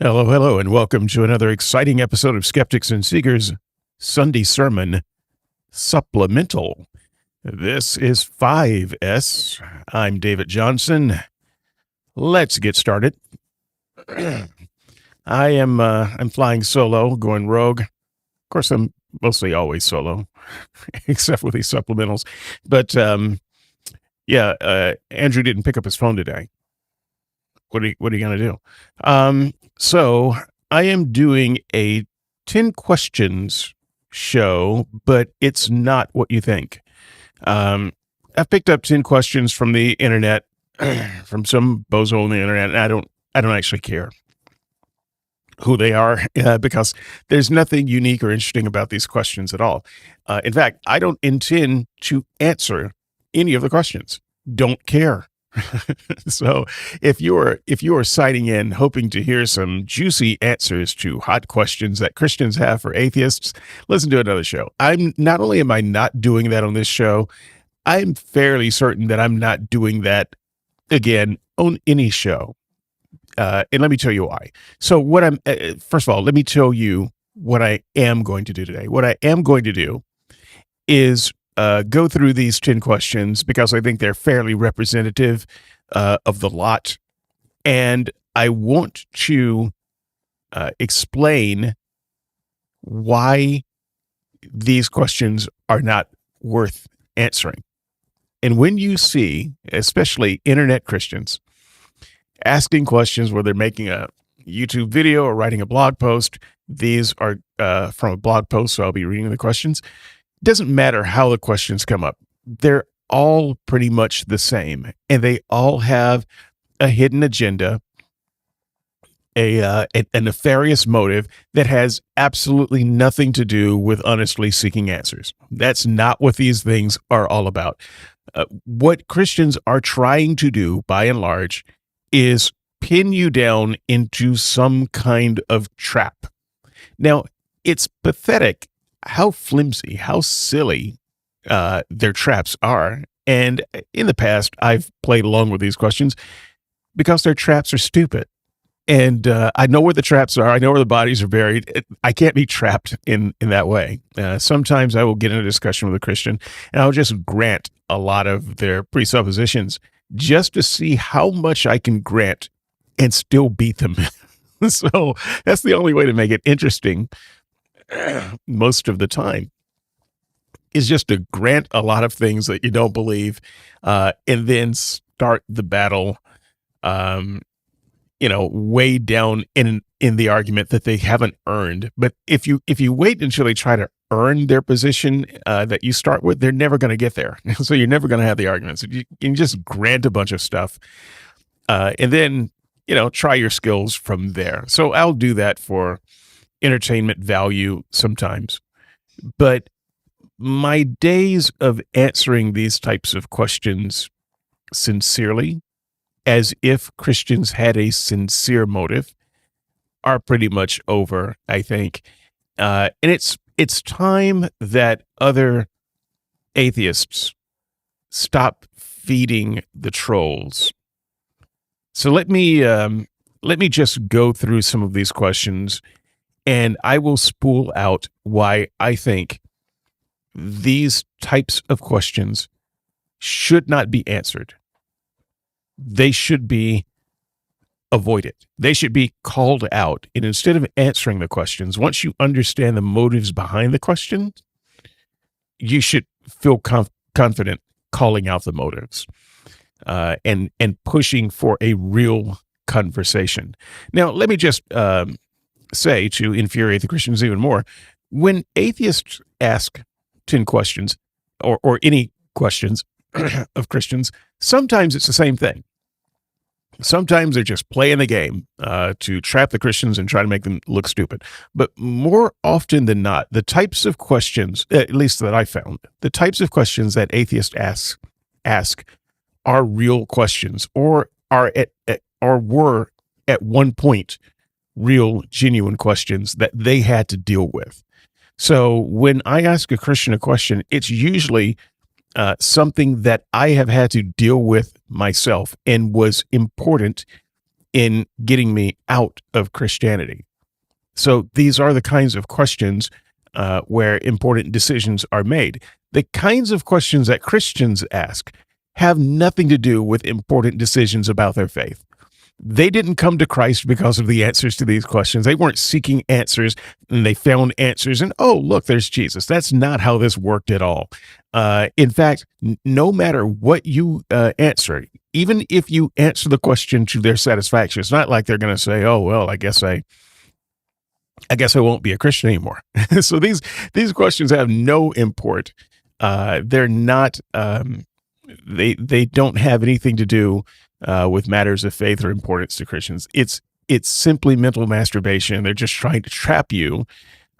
Hello, hello, and welcome to another exciting episode of Skeptics and Seekers Sunday Sermon Supplemental. This is 5S. I'm David Johnson. Let's get started. I'm flying solo, going rogue. Of course, I'm mostly always solo, except with these supplementals. But Andrew didn't pick up his phone today. What are you going to do? So I am doing a 10 questions show, but it's not what you think. I've picked up 10 questions from the internet, from some bozo on the internet, and I don't actually care who they are because there's nothing unique or interesting about these questions at all. In fact, I don't intend to answer any of the questions. Don't care. So if you're signing in hoping to hear some juicy answers to hot questions that Christians have for atheists, listen to another show. Not only am I not doing that on this show, I'm fairly certain that I'm not doing that again on any show. And let me tell you why. So first of all, let me tell you what I am going to do today. What I am going to do is go through these 10 questions because I think they're fairly representative of the lot. And I want to explain why these questions are not worth answering. And when you see, especially internet Christians, asking questions where they're making a YouTube video or writing a blog post, these are from a blog post, so I'll be reading the questions. Doesn't matter how the questions come up. They're all pretty much the same, and they all have a hidden agenda, a nefarious motive that has absolutely nothing to do with honestly seeking answers. That's not what these things are all about. What Christians are trying to do, by and large, is pin you down into some kind of trap. Now, it's pathetic how flimsy, how silly their traps are. And in the past, I've played along with these questions because their traps are stupid. And I know where the traps are. I know where the bodies are buried. I can't be trapped in that way. Sometimes I will get in a discussion with a Christian and I'll just grant a lot of their presuppositions just to see how much I can grant and still beat them. So that's the only way to make it interesting most of the time, is just to grant a lot of things that you don't believe, and then start the battle, way down in the argument that they haven't earned. But if you wait until they try to earn their position that you start with, they're never going to get there. So you're never going to have the arguments. You can just grant a bunch of stuff, and then try your skills from there. So I'll do that for entertainment value sometimes. But my days of answering these types of questions sincerely, as if Christians had a sincere motive, are pretty much over, I think. And it's time that other atheists stop feeding the trolls. So let me just go through some of these questions, and I will spool out why I think these types of questions should not be answered. They should be avoided. They should be called out. And instead of answering the questions, once you understand the motives behind the question, you should feel confident calling out the motives and pushing for a real conversation. Now, let me just say, to infuriate the Christians even more, when atheists ask 10 questions or any questions of Christians, sometimes it's the same thing. Sometimes they're just playing the game to trap the Christians and try to make them look stupid. But more often than not, the types of questions, at least that I found, the types of questions that atheists ask are real questions, or were at one point real, genuine questions that they had to deal with. So when I ask a Christian a question, it's usually something that I have had to deal with myself and was important in getting me out of Christianity. So these are the kinds of questions where important decisions are made. The kinds of questions that Christians ask have nothing to do with important decisions about their faith. They didn't come to Christ because of the answers to these questions. They weren't seeking answers and they found answers and, oh, look, there's Jesus. That's not how this worked at all. In fact, no matter what you answer, even if you answer the question to their satisfaction, it's not like they're going to say, oh, well, I guess I won't be a Christian anymore. So these questions have no import. They're not, they don't have anything to do with matters of faith or importance to Christians. It's simply mental masturbation. They're just trying to trap you,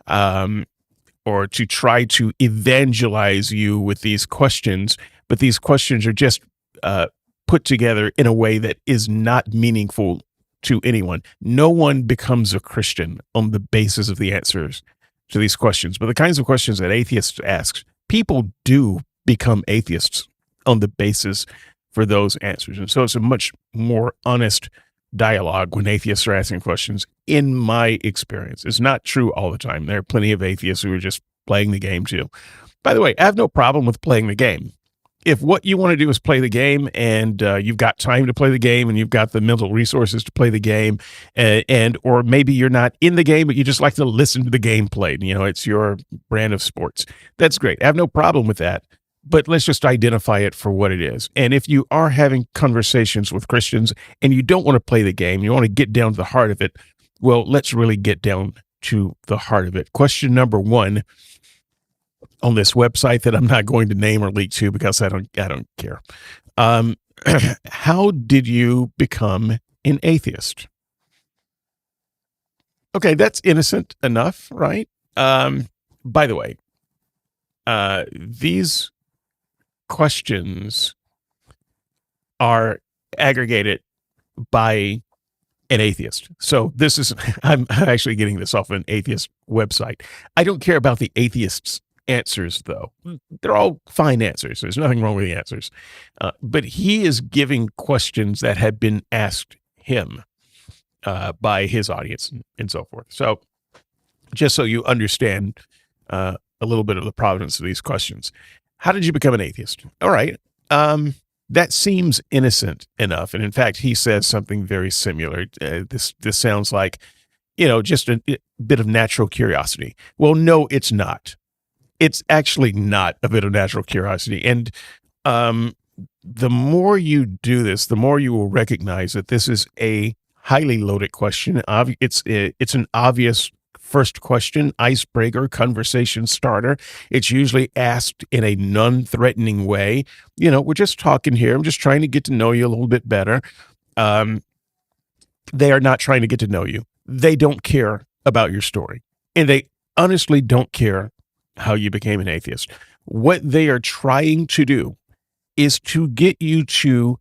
or to try to evangelize you with these questions. But these questions are just put together in a way that is not meaningful to anyone. No one becomes a Christian on the basis of the answers to these questions. But the kinds of questions that atheists ask, people do become atheists on the basis for those answers. And so it's a much more honest dialogue when atheists are asking questions, in my experience. It's not true all the time. There are plenty of atheists who are just playing the game too. By the way, I have no problem with playing the game. If what you want to do is play the game and you've got time to play the game and you've got the mental resources to play the game, and or maybe you're not in the game, but you just like to listen to the game played, it's your brand of sports. That's great. I have no problem with that. But let's just identify it for what it is. And if you are having conversations with Christians and you don't want to play the game, you want to get down to the heart of it, well, let's really get down to the heart of it. Question number 1 on this website that I'm not going to name or leak to because I don't care. How did you become an atheist? Okay, that's innocent enough, right? By the way, these questions are aggregated by an atheist. So this is, I'm actually getting this off an atheist website. I don't care about the atheist's answers, though. They're all fine answers. There's nothing wrong with the answers. But he is giving questions that have been asked him by his audience and so forth. So just so you understand a little bit of the provenance of these questions. How did you become an atheist? All right. That seems innocent enough. And in fact, he says something very similar. This sounds like, just a bit of natural curiosity. Well, no, it's not. It's actually not a bit of natural curiosity. And the more you do this, the more you will recognize that this is a highly loaded question. It's an obvious first question, icebreaker, conversation starter. It's usually asked in a non-threatening way. We're just talking here. I'm just trying to get to know you a little bit better. They are not trying to get to know you. They don't care about your story. And they honestly don't care how you became an atheist. What they are trying to do is to get you to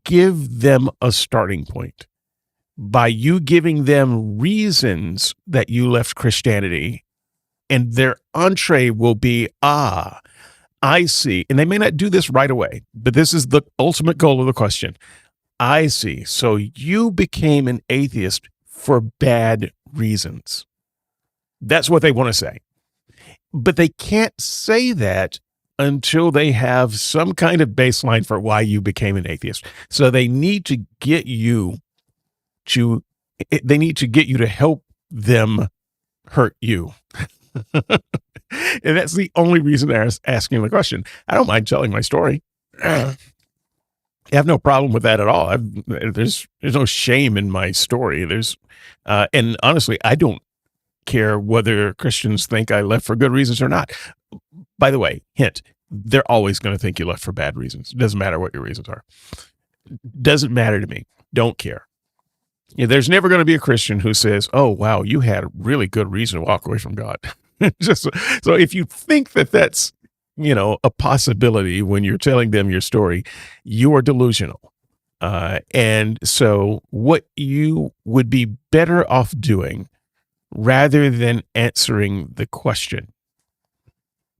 give them a starting point. By you giving them reasons that you left Christianity, and their entree will be, I see. And they may not do this right away, but this is the ultimate goal of the question. I see. So you became an atheist for bad reasons. That's what they want to say. But they can't say that until they have some kind of baseline for why you became an atheist. So they need to get you to help them hurt you. And that's the only reason they're asking the question. I don't mind telling my story. I have no problem with that at all. There's no shame in my story. And honestly, I don't care whether Christians think I left for good reasons or not. By the way, hint, they're always going to think you left for bad reasons. It doesn't matter what your reasons are. Doesn't matter to me. Don't care. There's never going to be a Christian who says, oh, wow, you had a really good reason to walk away from God. So if you think that that's, a possibility when you're telling them your story, you are delusional. And so what you would be better off doing rather than answering the question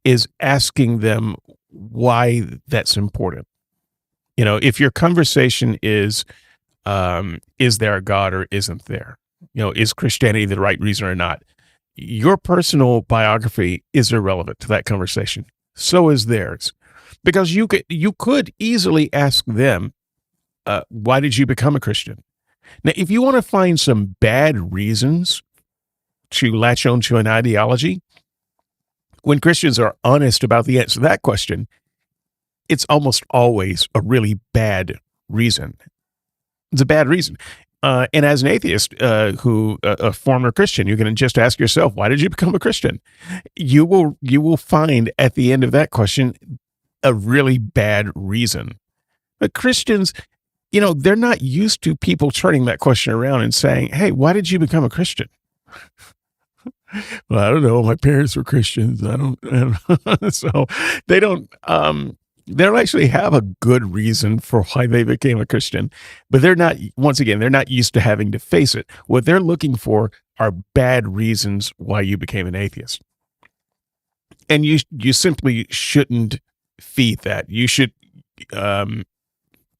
is asking them why that's important. If your conversation is, is there a God or isn't there? Is Christianity the right reason or not? Your personal biography is irrelevant to that conversation. So is theirs, because you could easily ask them, why did you become a Christian? Now, if you want to find some bad reasons to latch on to an ideology, when Christians are honest about the answer to that question, it's almost always a really bad reason. It's a bad reason. And as an atheist, a former Christian, you can just ask yourself, why did you become a Christian? You will find at the end of that question a really bad reason. But Christians, they're not used to people turning that question around and saying, hey, why did you become a Christian? Well, I don't know. My parents were Christians. I don't. So they don't. They don't actually have a good reason for why they became a Christian, but they're not. Once again, they're not used to having to face it. What they're looking for are bad reasons why you became an atheist, and you simply shouldn't feed that. You should.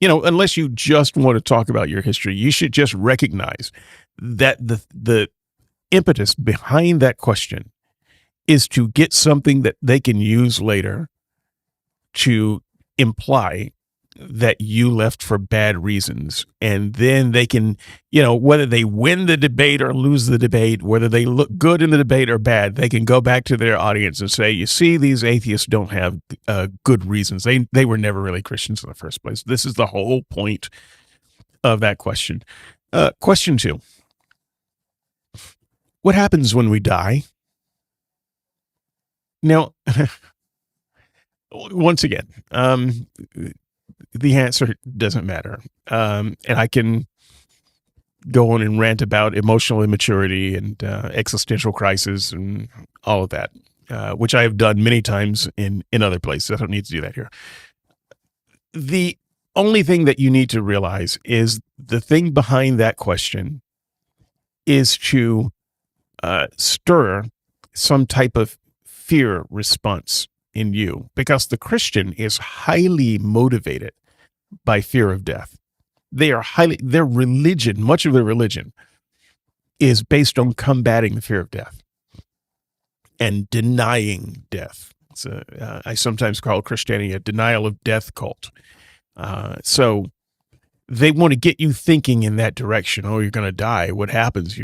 Unless you just want to talk about your history, you should just recognize that the impetus behind that question is to get something that they can use later to imply that you left for bad reasons. And then they can, whether they win the debate or lose the debate, whether they look good in the debate or bad, they can go back to their audience and say, you see, these atheists don't have good reasons. They were never really Christians in the first place. This is the whole point of that question. Question 2. What happens when we die? Now, once again, the answer doesn't matter. And I can go on and rant about emotional immaturity and existential crisis and all of that, which I have done many times in other places. I don't need to do that here. The only thing that you need to realize is the thing behind that question is to stir some type of fear response in you, because the Christian is highly motivated by fear of death. Their religion, much of their religion is based on combating the fear of death and denying death. So I sometimes call Christianity a denial of death cult. So they want to get you thinking in that direction. Oh, you're going to die. What happens?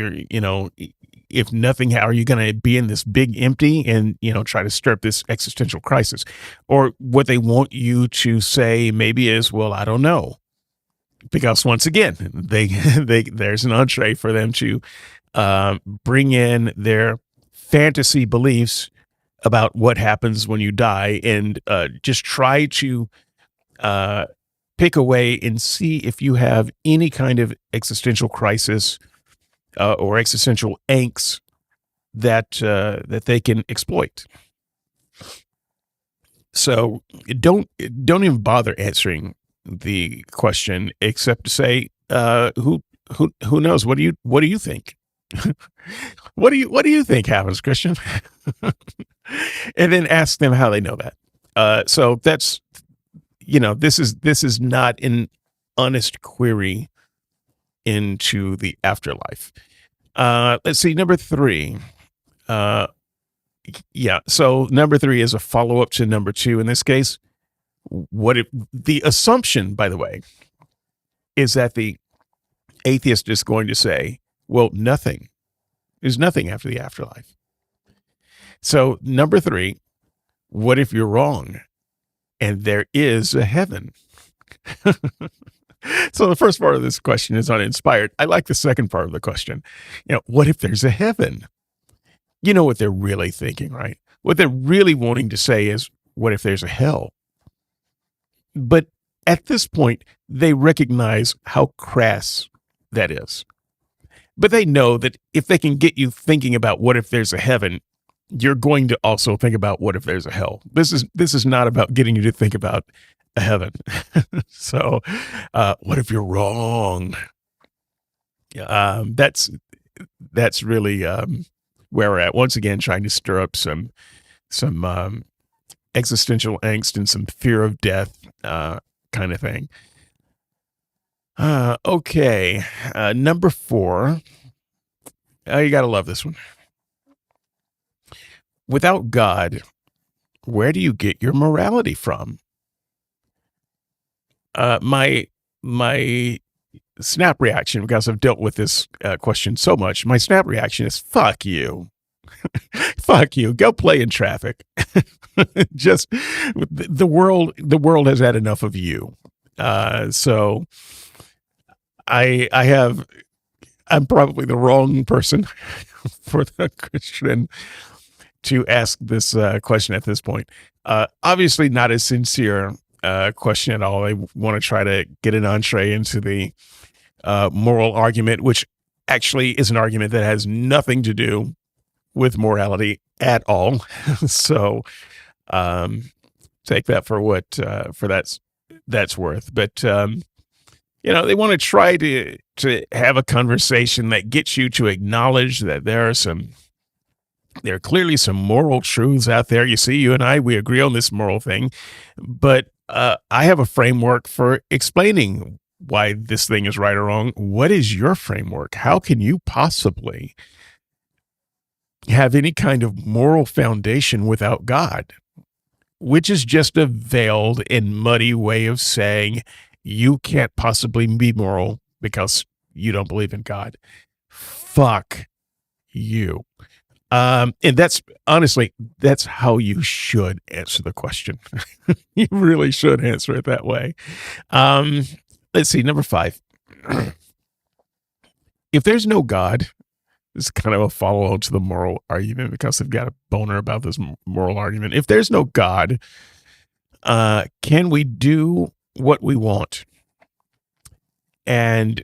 If nothing, how are you going to be in this big empty and, try to stir up this existential crisis? Or what they want you to say maybe is, well, I don't know. Because once again, there's an entree for them to bring in their fantasy beliefs about what happens when you die and just try to pick away and see if you have any kind of existential crisis or existential angst that they can exploit. So don't even bother answering the question except to say, who knows? What do you think? What do you think happens, Christian? And then ask them how they know that. So that's, this is not an honest query into the afterlife. Let's see, number 3. So number 3 is a follow-up to number 2 in this case. What if the assumption, by the way, is that the atheist is going to say, well, nothing. There's nothing after the afterlife. So number 3, what if you're wrong and there is a heaven? So the first part of this question is uninspired. I like the second part of the question. What if there's a heaven? You know what they're really thinking, right? What they're really wanting to say is, what if there's a hell? But at this point, they recognize how crass that is. But they know that if they can get you thinking about what if there's a heaven, you're going to also think about what if there's a hell. This is not about getting you to think about a heaven. So, what if you're wrong? That's really where we're at. Once again, trying to stir up some existential angst and some fear of death kind of thing. Okay. Number 4. Oh, you got to love this one. Without God, where do you get your morality from? My snap reaction, because I've dealt with this question so much, my snap reaction is fuck you. Fuck you. Go play in traffic. Just the world has had enough of you. So I'm probably the wrong person for the Christian to ask this question at this point. Obviously, not a sincere question at all. They want to try to get an entree into the moral argument, which actually is an argument that has nothing to do with morality at all. So take that for what for that's worth. But they want to try to have a conversation that gets you to acknowledge that there are clearly some moral truths out there. You see, you and I, we agree on this moral thing, but I have a framework for explaining why this thing is right or wrong. What is your framework? How can you possibly have any kind of moral foundation without God? Which is just a veiled and muddy way of saying you can't possibly be moral because you don't believe in God. Fuck you. And that's honestly, that's how you should answer the question. You really should answer it that way. Let's see, number 5. If there's no God, this is kind of a follow-on to the moral argument because they've got a boner about this moral argument. If there's no God, can we do what we want? And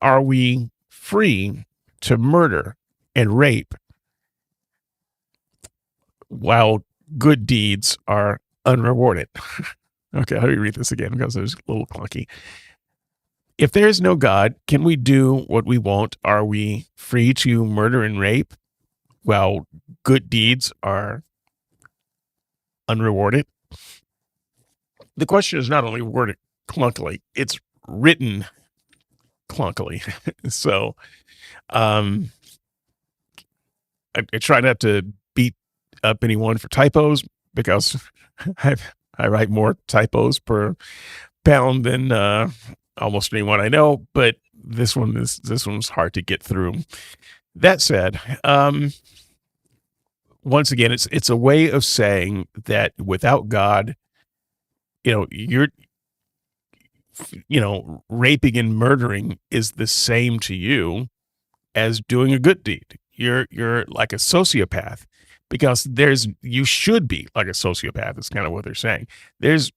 are we free to murder and rape while good deeds are unrewarded? Okay, let me read this again because it's a little clunky. If there is no God, can we do what we want? Are we free to murder and rape while good deeds are unrewarded? The question is not only worded clunkily, it's written clunkily. So I try not to beat up anyone for typos because I write more typos per pound than almost anyone I know, but this one's hard to get through. That said, once again, it's a way of saying that without God, you're raping and murdering is the same to you as doing a good deed. You're like a sociopath because you should be like a sociopath. Is kind of what they're saying. There's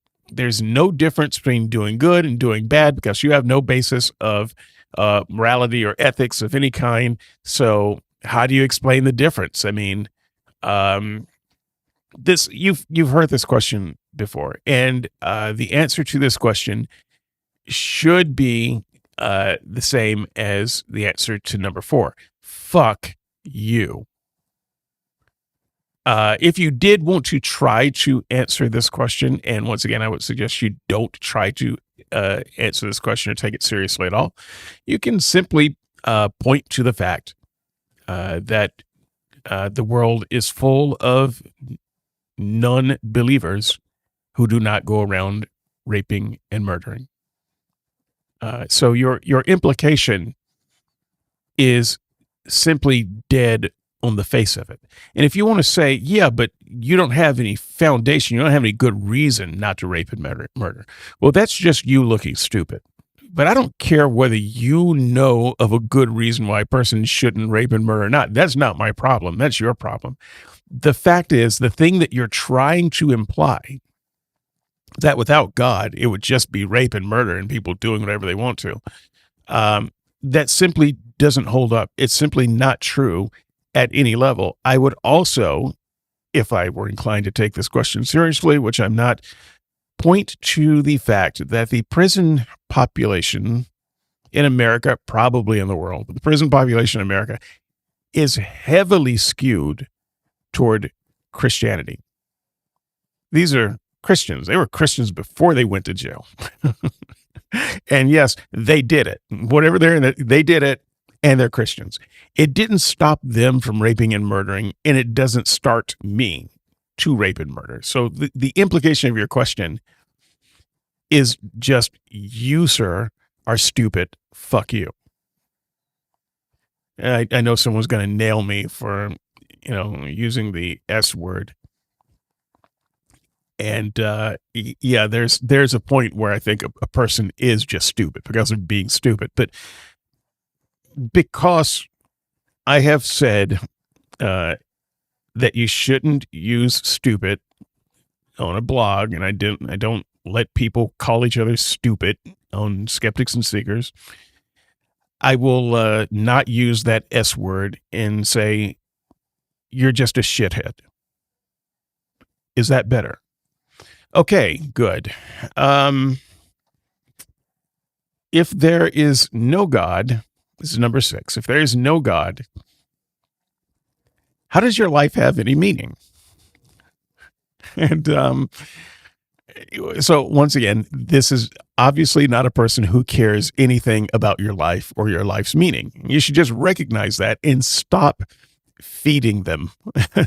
no difference between doing good and doing bad because you have no basis of morality or ethics of any kind. So how do you explain the difference? I mean, this you've heard this question before, and the answer to this question should be the same as the answer to number 4. Fuck you. If you did want to try to answer this question, and once again, I would suggest you don't try to answer this question or take it seriously at all, you can simply point to the fact that the world is full of non-believers who do not go around raping and murdering. So your implication is simply dead on the face of it. And if you want to say, yeah, but you don't have any foundation, you don't have any good reason not to rape and murder. Well, that's just you looking stupid. But I don't care whether you know of a good reason why a person shouldn't rape and murder or not. That's not my problem. That's your problem. The fact is, the thing that you're trying to imply, that without God, it would just be rape and murder and people doing whatever they want to, that simply doesn't hold up. It's simply not true at any level. I would also, if I were inclined to take this question seriously, which I'm not, point to the fact that the prison population in America, probably in the world, but the prison population in America is heavily skewed toward Christianity. These are Christians. They were Christians before they went to jail. And yes, they did it. Whatever they're in, they did it, and they're Christians. It didn't stop them from raping and murdering, and it doesn't start me to rape and murder. So the implication of your question is just, you, sir, are stupid. Fuck you. I know someone's going to nail me for, using the S word. And yeah, there's a point where I think a person is just stupid because of being stupid. But because I have said that you shouldn't use stupid on a blog, and I don't let people call each other stupid on Skeptics and Seekers, I will not use that S word and say, you're just a shithead. Is that better? Okay, good. If there is no God, this is number 6. If there is no God, how does your life have any meaning? And so once again, this is obviously not a person who cares anything about your life or your life's meaning. You should just recognize that and stop feeding them.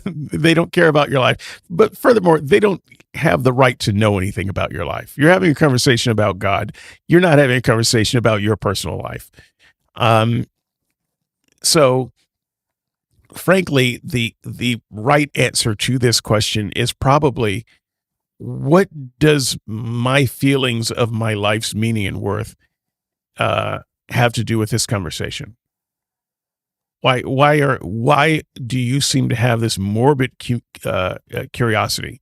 They don't care about your life. But furthermore, they don't have the right to know anything about your life. You're having a conversation about God. You're not having a conversation about your personal life. So frankly, the right answer to this question is probably, what does my feelings of my life's meaning and worth have to do with this conversation? Why do you seem to have this morbid curiosity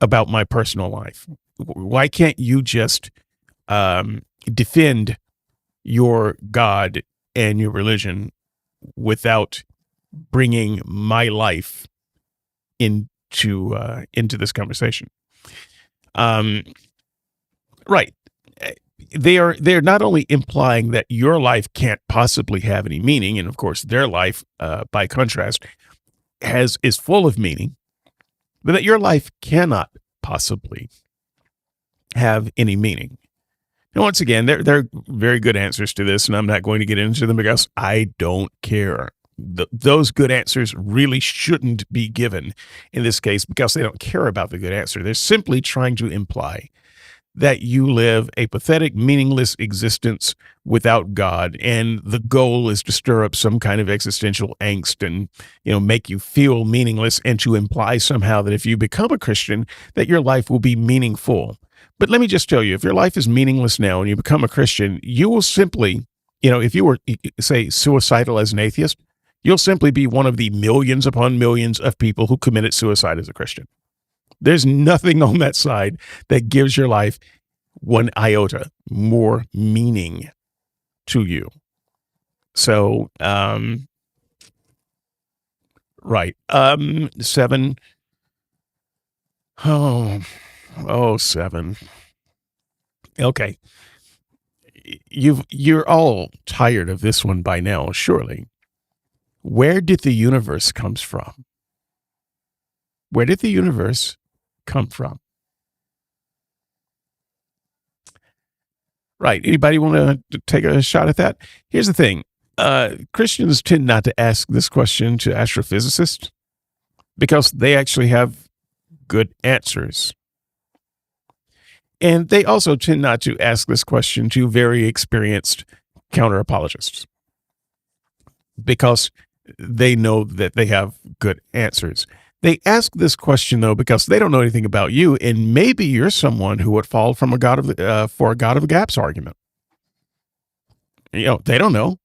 about my personal life? Why can't you just defend your God and your religion without bringing my life into this conversation? Right. They're not only implying that your life can't possibly have any meaning, and of course their life, by contrast, is full of meaning, but that your life cannot possibly have any meaning. And once again, they're very good answers to this, and I'm not going to get into them because I don't care. Those good answers really shouldn't be given in this case because they don't care about the good answer. They're simply trying to imply that you live a pathetic, meaningless existence without God, and the goal is to stir up some kind of existential angst and, make you feel meaningless, and to imply somehow that if you become a Christian, that your life will be meaningful. But let me just tell you, if your life is meaningless now and you become a Christian, you will simply, if you were, say, suicidal as an atheist, you'll simply be one of the millions upon millions of people who committed suicide as a Christian. There's nothing on that side that gives your life one iota more meaning to you. So, right. 7. Oh, 7. Okay. You're all tired of this one by now, surely. Where did the universe come from? Where did the universe come from? Right. Anybody want to take a shot at that? Here's the thing. Christians tend not to ask this question to astrophysicists because they actually have good answers. And they also tend not to ask this question to very experienced counter-apologists because they know that they have good answers. They ask this question, though, because they don't know anything about you, and maybe you're someone who would fall from for a God of the gaps argument. They don't know.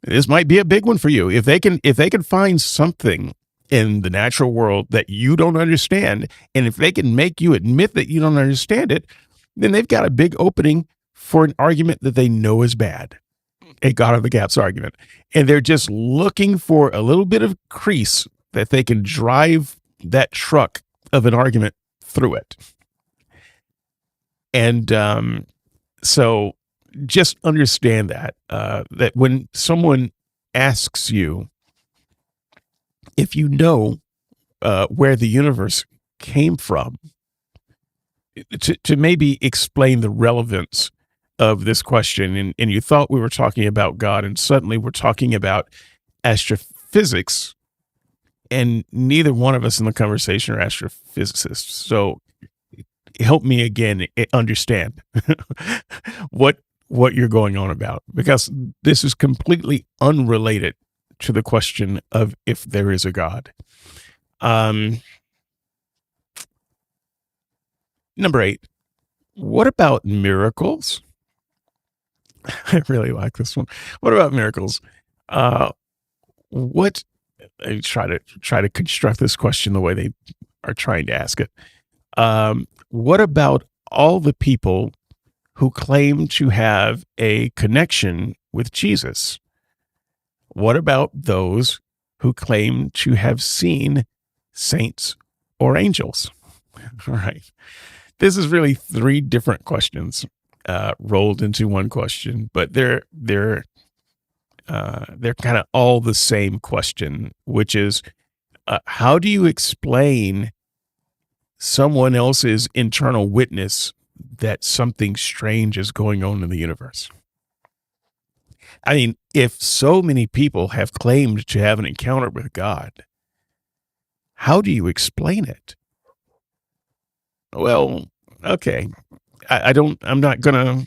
This might be a big one for you. If they can find something in the natural world that you don't understand, and if they can make you admit that you don't understand it, then they've got a big opening for an argument that they know is bad, a God of the gaps argument. And they're just looking for a little bit of crease that they can drive that truck of an argument through it. And so just understand that when someone asks you if you know where the universe came from, to maybe explain the relevance of this question, and you thought we were talking about God, and suddenly we're talking about astrophysics, and neither one of us in the conversation are astrophysicists. So help me again understand what what you're going on about, because this is completely unrelated to the question of if there is a God. Number 8, what about miracles? I really like this one. What about miracles? What I try to construct this question the way they are trying to ask it. What about all the people who claim to have a connection with Jesus? What about those who claim to have seen saints or angels? All right. This is really 3 different questions rolled into one question, but they're kind of all the same question, which is, how do you explain someone else's internal witness that something strange is going on in the universe? I mean, if so many people have claimed to have an encounter with God, how do you explain it? Well, okay. I'm not going to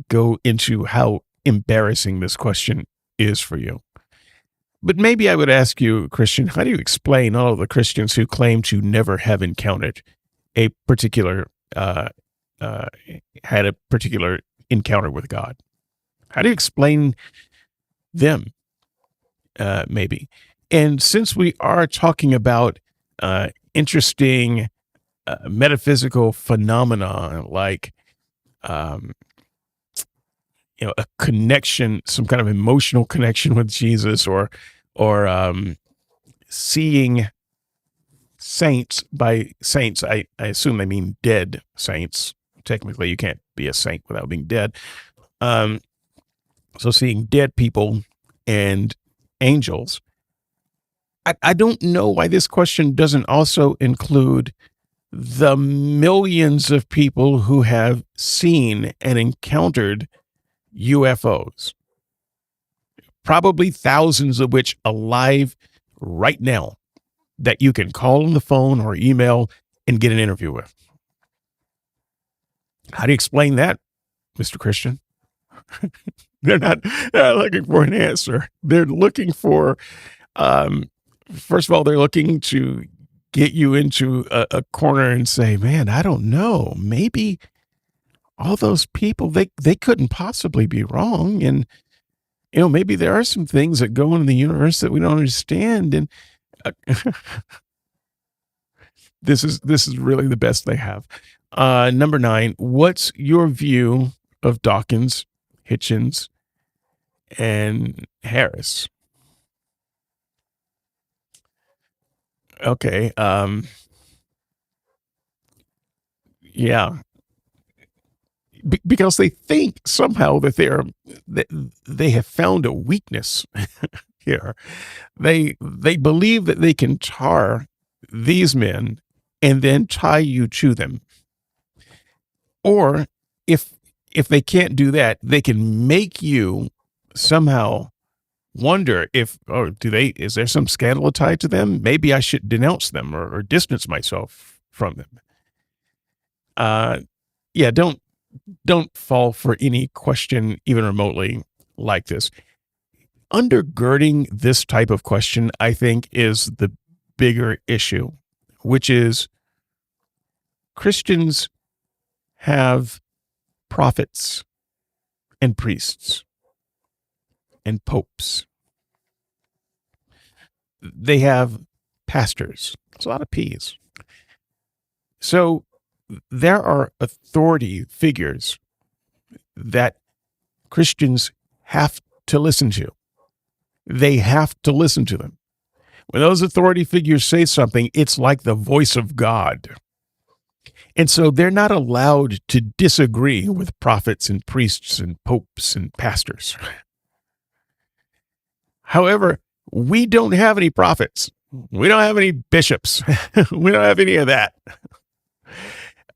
go into how embarrassing this question is for you. But maybe I would ask you, Christian, how do you explain all of the Christians who claim to never have encountered a particular, had a particular encounter with God? How do you explain them, maybe? And since we are talking about interesting metaphysical phenomena like a connection, some kind of emotional connection with Jesus, or seeing saints. By saints, I assume they mean dead saints. Technically, you can't be a saint without being dead. So seeing dead people and angels. I don't know why this question doesn't also include the millions of people who have seen and encountered UFOs, probably thousands of which alive right now, that you can call on the phone or email and get an interview with. How do you explain that, Mr. Christian? They're not looking for an answer. They're looking for, first of all, they're looking to get you into a corner and say, man, I don't know, maybe all those people, they couldn't possibly be wrong. And, maybe there are some things that go on in the universe that we don't understand. And this is really the best they have. Number 9, what's your view of Dawkins, Hitchens, and Harris? Okay. Yeah. Because they think somehow that they have found a weakness here. They believe that they can tar these men and then tie you to them. Or if they can't do that, they can make you somehow wonder if, is there some scandal tied to them? Maybe I should denounce them or distance myself from them. Yeah, don't fall for any question even remotely like this. Undergirding this type of question, I think, is the bigger issue, which is Christians have prophets and priests and popes. They have pastors. It's a lot of P's. So there are authority figures that Christians have to listen to. They have to listen to them. When those authority figures say something, it's like the voice of God. And so they're not allowed to disagree with prophets and priests and popes and pastors. However, we don't have any prophets. We don't have any bishops. We don't have any of that.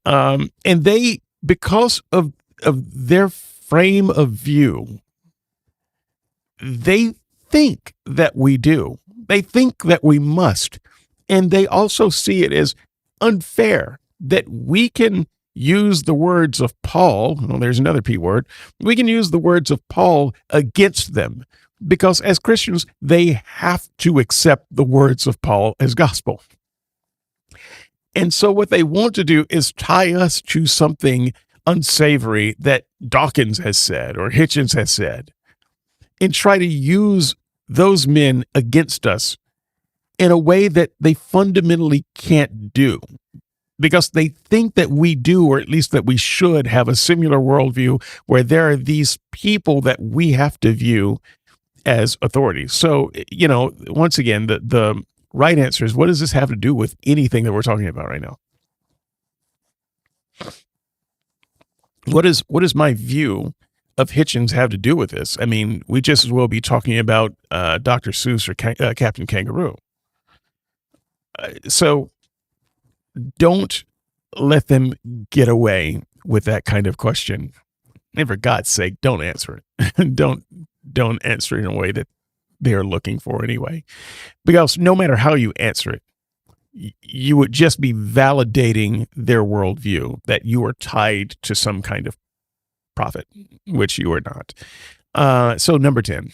And they, because of their frame of view, they think that we do. They think that we must. And they also see it as unfair that we can use the words of Paul. Well, there's another P word. We can use the words of Paul against them because as Christians, they have to accept the words of Paul as gospel. And so what they want to do is tie us to something unsavory that Dawkins has said or Hitchens has said and try to use those men against us in a way that they fundamentally can't do because they think that we do, or at least that we should have a similar worldview where there are these people that we have to view as authorities. So, once again, the right answer is, what does this have to do with anything that we're talking about right now? What does my view of Hitchens have to do with this? I mean, we just as well be talking about Dr. Seuss or Captain Kangaroo. So don't let them get away with that kind of question. And for God's sake, don't answer it. don't answer it in a way that they are looking for anyway. Because no matter how you answer it, you would just be validating their worldview that you are tied to some kind of prophet, which you are not. So number 10,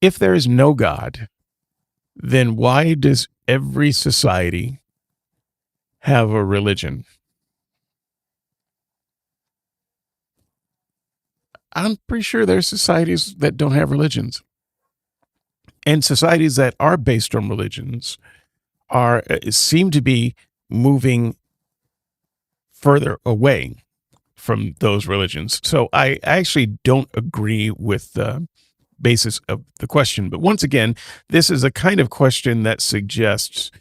if there is no God, then why does every society have a religion? I'm pretty sure there's societies that don't have religions. And societies that are based on religions seem to be moving further away from those religions. So I actually don't agree with the basis of the question. But once again, this is a kind of question that suggests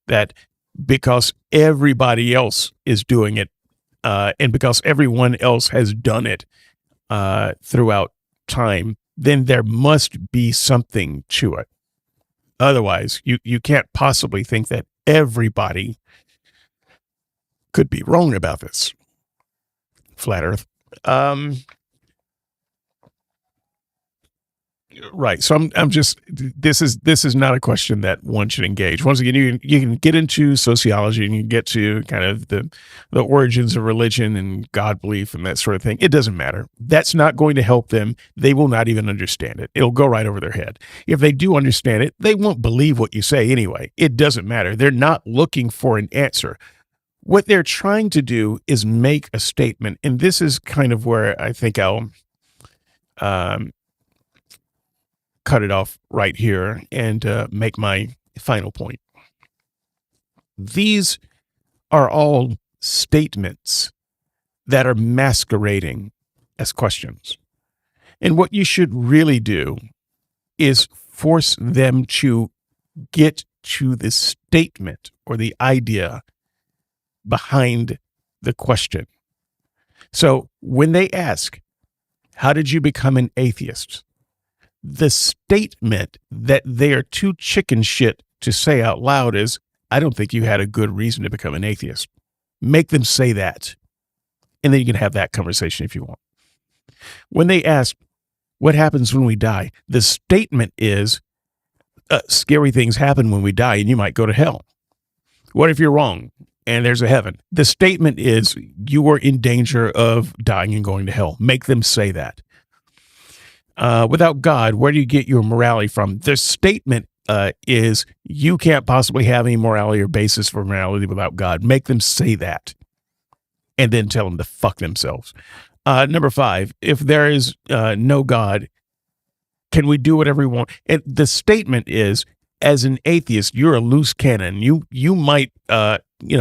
that because everybody else is doing it, and because everyone else has done it throughout time, then there must be something to it. Otherwise, you can't possibly think that everybody could be wrong about this. Flat Earth. Right. So I'm just, this is not a question that one should engage. Once again, you can get into sociology and you get to kind of the origins of religion and God belief and that sort of thing. It doesn't matter. That's not going to help them. They will not even understand it. It'll go right over their head. If they do understand it, they won't believe what you say anyway. It doesn't matter. They're not looking for an answer. What they're trying to do is make a statement. And this is kind of where I think I'll cut it off right here and make my final point. These are all statements that are masquerading as questions. And what you should really do is force them to get to the statement or the idea behind the question. So when they ask, how did you become an atheist? The statement that they are too chicken shit to say out loud is, I don't think you had a good reason to become an atheist. Make them say that. And then you can have that conversation if you want. When they ask, what happens when we die? The statement is, scary things happen when we die and you might go to hell. What if you're wrong and there's a heaven? The statement is, you are in danger of dying and going to hell. Make them say that. Without God, where do you get your morality from? The statement is, you can't possibly have any morality or basis for morality without God. Make them say that and then tell them to fuck themselves. Number 5, if there is no God, can we do whatever we want? And the statement is, as an atheist, you're a loose cannon. You might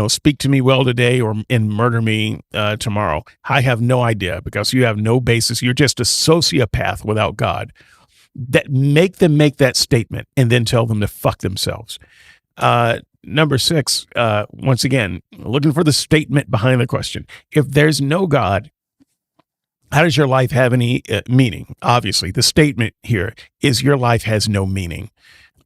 speak to me well today and murder me tomorrow. I have no idea because you have no basis. You're just a sociopath without God. That make them make that statement and then tell them to fuck themselves. Number 6, once again, looking for the statement behind the question. If there's no God, how does your life have any meaning? Obviously, the statement here is your life has no meaning.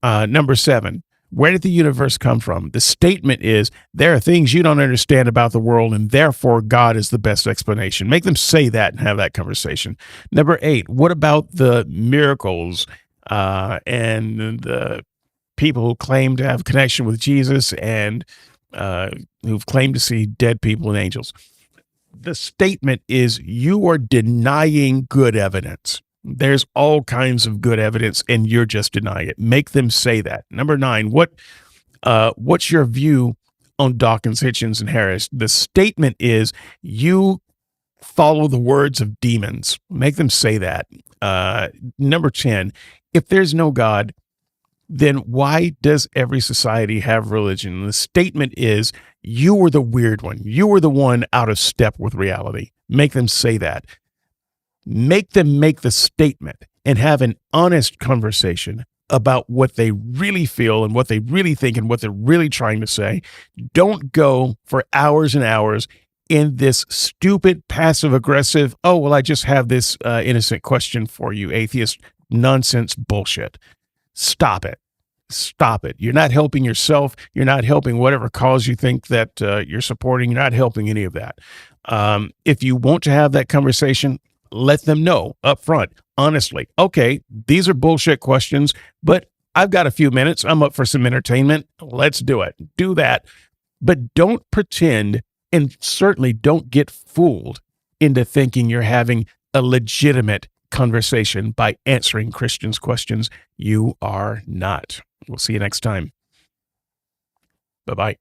Number 7, Where did the universe come from? The statement is, there are things you don't understand about the world, and therefore God is the best explanation. Make them say that and have that conversation. Number 8, what about the miracles and the people who claim to have a connection with Jesus and who've claimed to see dead people and angels? The statement is, you are denying good evidence. There's all kinds of good evidence, and you're just denying it. Make them say that. Number 9, what's your view on Dawkins, Hitchens, and Harris? The statement is, you follow the words of demons. Make them say that. Number 10, if there's no God, then why does every society have religion? The statement is, you were the weird one. You were the one out of step with reality. Make them say that. Make them make the statement and have an honest conversation about what they really feel and what they really think and what they're really trying to say. Don't go for hours and hours in this stupid, passive-aggressive, oh, well, I just have this innocent question for you, atheist, nonsense bullshit. Stop it. Stop it. You're not helping yourself. You're not helping whatever cause you think that you're supporting. You're not helping any of that. If you want to have that conversation, let them know up front, honestly, okay, these are bullshit questions, but I've got a few minutes. I'm up for some entertainment. Let's do it. Do that. But don't pretend, and certainly don't get fooled into thinking you're having a legitimate conversation by answering Christians' questions. You are not. We'll see you next time. Bye-bye.